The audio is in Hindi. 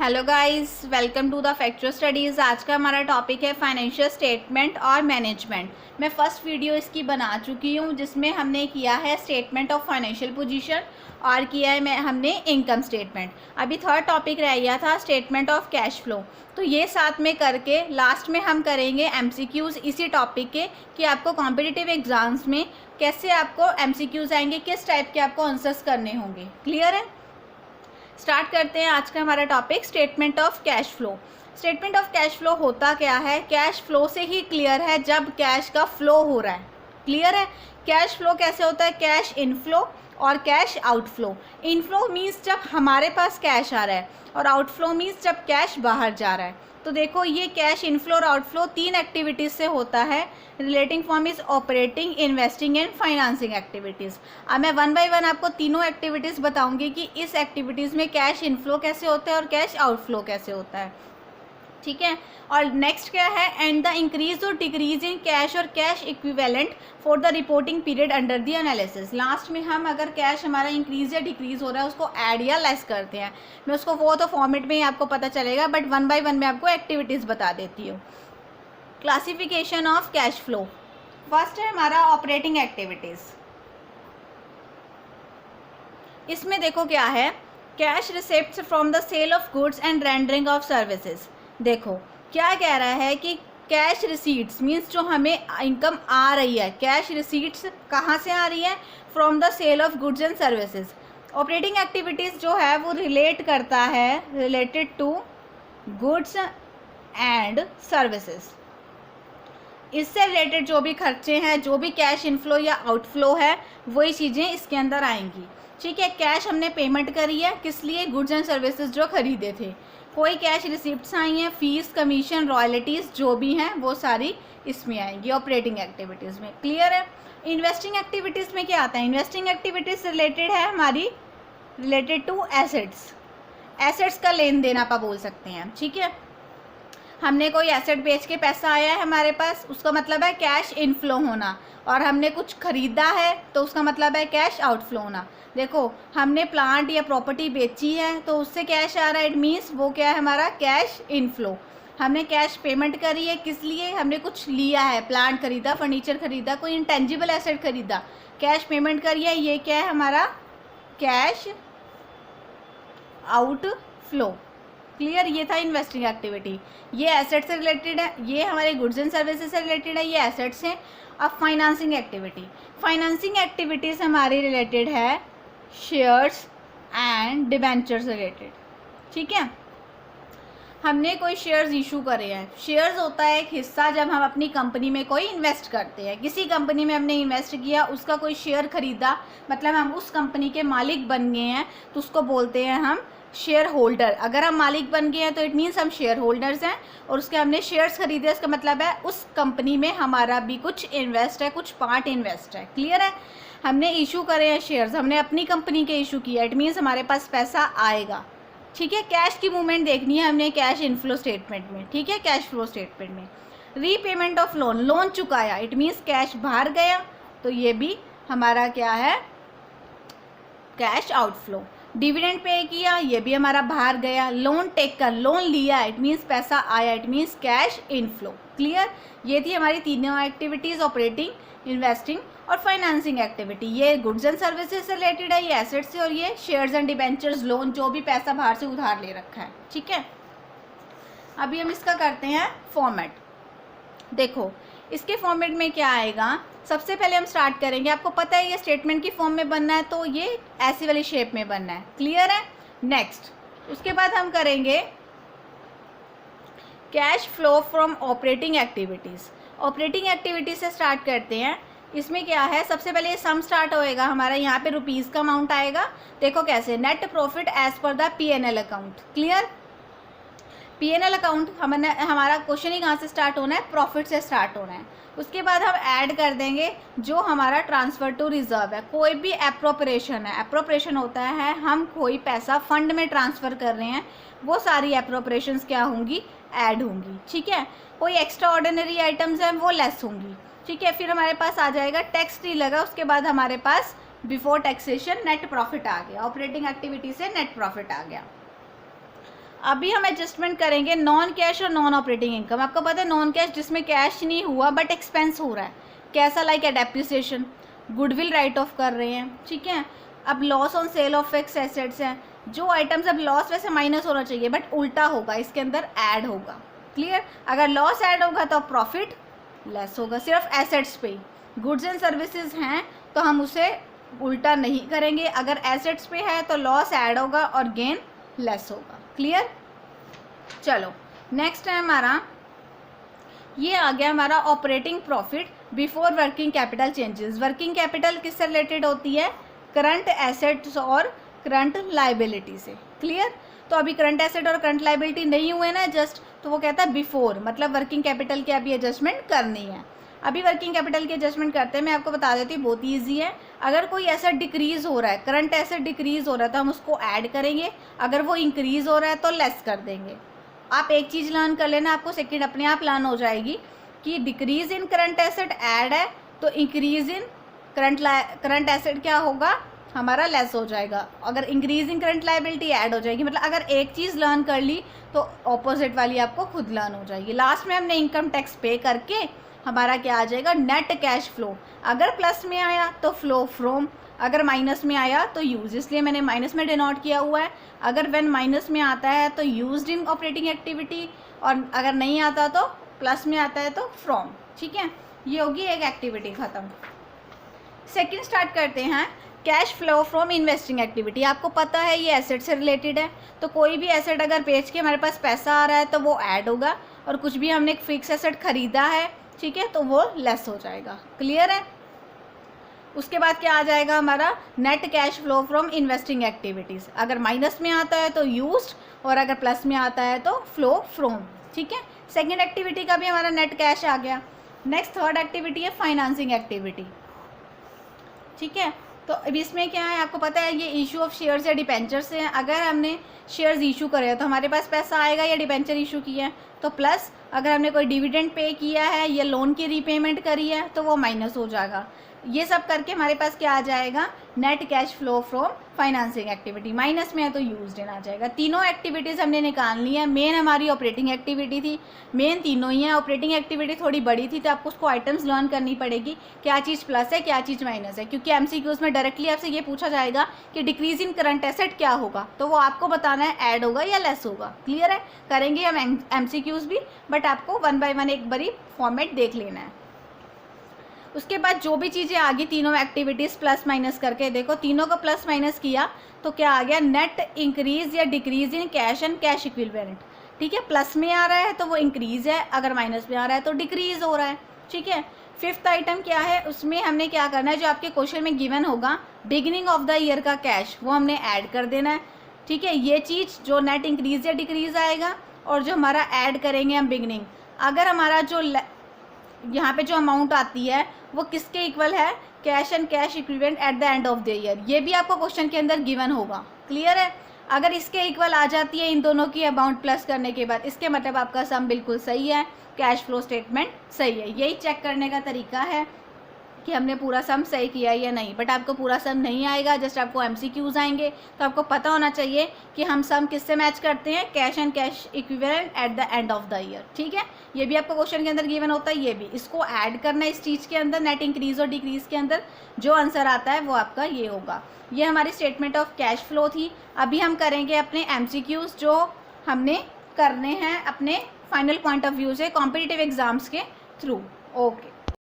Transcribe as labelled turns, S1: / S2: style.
S1: Hello guys, welcome to the factual studies. आज का हमारा टॉपिक है फाइनेंशियल स्टेटमेंट और मैनेजमेंट। मैं फर्स्ट वीडियो इसकी बना चुकी हूँ जिसमें हमने किया है स्टेटमेंट ऑफ फाइनेंशियल पोजीशन और किया है हमने इनकम स्टेटमेंट। अभी थर्ड टॉपिक रह गया था स्टेटमेंट ऑफ कैश फ्लो। तो ये साथ में करके लास्ट में हम करेंगे एमसीक्यूज़ इसी टॉपिक के कि आपको कॉम्पिटिटिव एग्जाम्स में कैसे आपको एमसीक्यूज़ आएंगे, किस टाइप के आपको आंसर्स करने होंगे। क्लियर है? स्टार्ट करते हैं आज का हमारा topic statement of cash flow. Statement of cash flow होता क्या है? कैश फ्लो से ही क्लियर है जब कैश का फ्लो हो रहा है। क्लियर है? कैश फ्लो कैसे होता है? कैश इनफ्लो और कैश आउटफ्लो। इनफ्लो मीन्स जब हमारे पास कैश आ रहा है और आउटफ्लो मीन्स जब कैश बाहर जा रहा है। तो देखो ये कैश इनफ्लो और आउटफ्लो तीन एक्टिविटीज़ से होता है। Relating form is operating, investing and financing activities. अब मैं वन बाय वन आपको तीनों एक्टिविटीज़ बताऊंगी कि इस एक्टिविटीज़ में कैश इनफ्लो कैसे होता है और कैश आउटफ्लो कैसे होता है। ठीक है? और नेक्स्ट क्या है? एंड द इंक्रीज और डिक्रीज इन कैश और cash equivalent for the reporting period under the analysis. Last में हम अगर कैश हमारा इंक्रीज या डिक्रीज हो रहा है उसको ऐड या लेस करते हैं। मैं उसको वो तो फॉर्मेट में ही आपको पता चलेगा, बट वन बाय वन मैं आपको एक्टिविटीज़ बता देती हूँ। Classification of cash flow. First है हमारा ऑपरेटिंग एक्टिविटीज़। इसमें देखो क्या है, cash receipts from the sale of goods and rendering of services. देखो क्या कह रहा है कि कैश रिसीट्स मीन्स जो हमें इनकम आ रही है, कैश रिसीट्स कहाँ से आ रही है? From the sale of goods and services. Operating activities जो है वो रिलेट करता है, related to goods and services. इससे रिलेटेड जो भी खर्चे हैं, जो भी कैश इनफ्लो या आउटफ्लो है, वही चीज़ें इसके अंदर आएंगी। ठीक है? कैश हमने पेमेंट करी है, किस लिए? गुड्स एंड सर्विसेज जो खरीदे थे। कोई कैश रिसिप्ट्स आई हैं, फीस, कमीशन, रॉयल्टीज़ जो भी हैं वो सारी इसमें आएंगी ऑपरेटिंग एक्टिविटीज़ में। क्लियर है? इन्वेस्टिंग एक्टिविटीज़ में क्या आता है? इन्वेस्टिंग एक्टिविटीज़ रिलेटेड है हमारी, रिलेटेड टू एसेट्स। एसेट्स का लेन देन आप बोल सकते हैं। ठीक है? हमने कोई एसेट बेच के पैसा आया है हमारे पास, उसका मतलब है कैश इनफ्लो होना। और हमने कुछ खरीदा है तो उसका मतलब है कैश आउटफ्लो होना। देखो हमने प्लांट या प्रॉपर्टी बेची है तो उससे कैश आ रहा है, इट मीन्स वो क्या है हमारा कैश इनफ्लो। हमने कैश पेमेंट करी है, किस लिए? हमने कुछ लिया है, प्लांट खरीदा, फर्नीचर खरीदा, कोई इंटेंजिबल एसेट खरीदा, कैश पेमेंट करी है, ये क्या है हमारा कैश आउटफ्लो। क्लियर? ये था इन्वेस्टिंग एक्टिविटी। ये एसेट से रिलेटेड है, ये हमारे गुड्स एंड सर्विसेज से रिलेटेड है, ये एसेट्स हैं। अब फाइनेंसिंग एक्टिविटी। फाइनेंसिंग एक्टिविटीज़ हमारी रिलेटेड है शेयर्स एंड डिबेंचर से रिलेटेड। ठीक है? हमने कोई शेयर्स इशू करे हैं। शेयर्स होता है एक हिस्सा जब हम अपनी कंपनी में कोई इन्वेस्ट करते हैं। किसी कंपनी में हमने इन्वेस्ट किया, उसका कोई शेयर खरीदा, मतलब हम उस कंपनी के मालिक बन गए हैं, तो उसको बोलते हैं हम शेयर होल्डर। अगर हम मालिक बन गए हैं तो इट मीन्स हम शेयर होल्डर्स हैं और उसके हमने शेयर्स खरीदे, इसका मतलब है उस कंपनी में हमारा भी कुछ इन्वेस्ट है, कुछ पार्ट इन्वेस्ट है। क्लियर है? हमने इशू करे हैं शेयर्स, हमने अपनी कंपनी के इशू किया, इट मीन्स हमारे पास पैसा आएगा। ठीक है? कैश की मूवमेंट देखनी है हमने कैश इनफ्लो स्टेटमेंट में। ठीक है? कैश फ्लो स्टेटमेंट में रीपेमेंट ऑफ लोन, लोन चुकाया, इट मीन्स कैश बाहर गया, तो ये भी हमारा क्या है? Cash outflow. डिविडेंड पे किया, ये भी हमारा बाहर गया। लोन टेक कर, लोन लिया, इट मीन्स पैसा आया, it means cash inflow. Clear? ये थी हमारी तीनों एक्टिविटीज़, ऑपरेटिंग, इन्वेस्टिंग और फाइनेंसिंग एक्टिविटी। ये गुड्स एंड सर्विसेज से रिलेटेड है, ये एसेट्स से, और ये शेयर्स एंड डिबेंचर्स, लोन, जो भी पैसा बाहर से उधार ले रखा है। ठीक है? अभी हम इसका करते हैं फॉर्मेट। देखो इसके फॉर्मेट में क्या आएगा, सबसे पहले हम स्टार्ट करेंगे, आपको पता है ये स्टेटमेंट की फॉर्म में बनना है तो ये ऐसी वाली शेप में बनना है। क्लियर है? नेक्स्ट उसके बाद हम करेंगे cash flow from operating activities. Operating activities से स्टार्ट करते हैं। इसमें क्या है, सबसे पहले सम स्टार्ट होएगा हमारा, यहाँ पे रुपीज़ का अमाउंट आएगा। देखो कैसे, net profit as per the P&L account. Clear? P&L account हमारा क्वेश्चन ही कहाँ से स्टार्ट होना है? प्रॉफिट से स्टार्ट होना है। उसके बाद हम ऐड कर देंगे जो हमारा ट्रांसफ़र टू रिजर्व है। कोई भी एप्रोप्रिएशन है, एप्रोप्रिएशन होता है हम कोई पैसा फंड में ट्रांसफ़र कर रहे हैं, वो सारी एप्रोप्रिएशंस क्या होंगी? ऐड होंगी। ठीक है? कोई एक्स्ट्रा ऑर्डिनरी आइटम्स हैं वो लेस होंगी। ठीक है? फिर हमारे पास आ जाएगा टैक्स फ्री लगा, उसके बाद हमारे पास बिफोर टैक्सेशन नेट प्रॉफिट आ गया, ऑपरेटिंग एक्टिविटी से नेट प्रॉफिट आ गया। अभी हम एडजस्टमेंट करेंगे नॉन कैश और नॉन ऑपरेटिंग इनकम। आपको पता है नॉन कैश जिसमें कैश नहीं हुआ बट एक्सपेंस हो रहा है, कैसा like depreciation, goodwill right of कर रहे हैं, ठीक है। अब loss on sale of fix assets हैं, जो आइटम्स अब लॉस वैसे माइनस होना चाहिए बट उल्टा होगा, इसके अंदर ऐड होगा, क्लियर। अगर लॉस ऐड होगा तो प्रॉफिट लेस होगा, सिर्फ एसेट्स पे। गुड्स एंड सर्विसेज हैं तो हम उसे उल्टा नहीं करेंगे, अगर एसेट्स पे है तो लॉस ऐड होगा और गेन लेस होगा, क्लियर। चलो नेक्स्ट है हमारा, ये आ गया हमारा operating profit before working capital changes. Working capital किससे रिलेटेड होती है, करंट एसेट्स और करंट लाइबिलिटी से, क्लियर। तो अभी करंट एसेट और करंट लाइबिलिटी नहीं हुए ना जस्ट, तो वो कहता है बिफोर, मतलब वर्किंग कैपिटल की अभी एडजस्टमेंट करनी है। अभी वर्किंग कैपिटल की एडजस्टमेंट करते हैं, मैं आपको बता देती हूँ, बहुत ईजी है। अगर कोई एसेट डिक्रीज़ हो रहा है, करंट एसेट डिक्रीज़ हो रहा है तो हम उसको ऐड करेंगे, अगर वो इंक्रीज़ हो रहा है तो लेस कर देंगे। आप एक चीज़ लर्न कर लेना, आपको सेकंड अपने आप लर्न हो जाएगी कि डिक्रीज़ इन करंट एसेट ऐड है तो इंक्रीज़ इन करंट एसेट क्या होगा, हमारा लेस हो जाएगा। अगर increase in current liability add हो जाएगी, मतलब अगर एक चीज़ लर्न कर ली तो ऑपोजिट वाली आपको खुद लर्न हो जाएगी। लास्ट में हमने इनकम टैक्स पे करके हमारा क्या आ जाएगा, नेट कैश फ्लो। अगर प्लस में आया तो फ्लो फ्रॉम, अगर माइनस में आया तो यूज, इसलिए मैंने माइनस में डिनोट किया हुआ है। अगर व्हेन माइनस में आता है तो यूज्ड इन ऑपरेटिंग एक्टिविटी, और अगर नहीं आता तो प्लस में आता है तो फ्रॉम, ठीक है। ये होगी एक एक्टिविटी ख़त्म। सेकंड स्टार्ट करते हैं, cash flow from investing activity. आपको पता है ये एसेट से रिलेटेड है, तो कोई भी एसेट अगर बेच के हमारे पास पैसा आ रहा है तो वो ऐड होगा, और कुछ भी हमने एक फिक्स एसेट खरीदा है, ठीक है, तो वो लेस हो जाएगा, क्लियर है। उसके बाद क्या आ जाएगा हमारा, net cash flow from investing activities. अगर माइनस में आता है तो यूज्ड, और अगर प्लस में आता है तो फ्लो फ्रॉम, ठीक है। सेकेंड एक्टिविटी का भी हमारा नेट कैश आ गया। नेक्स्ट थर्ड एक्टिविटी है फाइनेंसिंग एक्टिविटी, ठीक है। तो अब इसमें क्या है, आपको पता है ये इशू ऑफ शेयर्स या डिबेंचर से है। अगर हमने शेयर्स इशू करे हैं तो हमारे पास पैसा आएगा, या डिबेंचर इशू किया है तो प्लस, अगर हमने कोई डिविडेंड पे किया है या लोन की रीपेमेंट करी है तो वो माइनस हो जाएगा। ये सब करके हमारे पास क्या आ जाएगा, net cash flow from financing activity. Minus में है तो यूज्ड इन आ जाएगा। तीनों एक्टिविटीज़ हमने निकालनी है। मेन हमारी ऑपरेटिंग एक्टिविटी थी, मेन तीनों ही है। ऑपरेटिंग एक्टिविटी थोड़ी बड़ी थी तो आपको उसको आइटम्स लर्न करनी पड़ेगी, क्या चीज़ प्लस है क्या चीज़ माइनस है, क्योंकि एमसीक्यूज़ में डायरेक्टली आपसे ये पूछा जाएगा कि डिक्रीज इन करंट एसेट क्या होगा, तो वो आपको बताना है ऐड होगा या लेस होगा, क्लियर है। करेंगे हम एमसीक्यूज़ भी, बट आपको 1 बाय 1 एक बारी फॉर्मेट देख लेना है। उसके बाद जो भी चीज़ें आ गई, तीनों एक्टिविटीज़ प्लस माइनस करके देखो, तीनों को प्लस माइनस किया तो क्या आ गया, नेट इंक्रीज या decrease in cash and cash equivalent, ठीक है। प्लस में आ रहा है तो वो इंक्रीज है, अगर माइनस में आ रहा है तो डिक्रीज हो रहा है, ठीक है। फिफ्थ आइटम क्या है, उसमें हमने क्या करना है, जो आपके क्वेश्चन में गिवन होगा बिगिनिंग ऑफ द ईयर का कैश, वो हमने ऐड कर देना है, ठीक है। ये चीज़ जो नेट इंक्रीज या डिक्रीज आएगा, और जो हमारा ऐड करेंगे हम बिगिनिंग, अगर हमारा जो यहाँ पे जो अमाउंट आती है वो किसके इक्वल है, cash and cash equivalent at the end of the year. ये भी आपको क्वेश्चन के अंदर गिवन होगा, क्लियर है। अगर इसके इक्वल आ जाती है इन दोनों की अमाउंट प्लस करने के बाद, इसके मतलब आपका सम बिल्कुल सही है, कैश फ्लो स्टेटमेंट सही है। यही चेक करने का तरीका है कि हमने पूरा सम सही किया या नहीं। बट आपको पूरा सम नहीं आएगा, जस्ट आपको एमसीक्यूज आएंगे, तो आपको पता होना चाहिए कि हम सम किससे मैच करते हैं, cash and cash equivalent at the end of the year, ठीक है। ये भी आपको क्वेश्चन के अंदर गिवन होता है, ये भी इसको ऐड करना है इस चीज़ के अंदर, नेट इंक्रीज और डिक्रीज के अंदर जो आंसर आता है वो आपका ये होगा। ये हमारी स्टेटमेंट ऑफ कैश फ्लो थी। अभी हम करेंगे अपने एमसीक्यूज जो हमने करने हैं अपने फाइनल पॉइंट ऑफ व्यू से कॉम्पिटिटिव एग्जाम्स के थ्रू। ओके।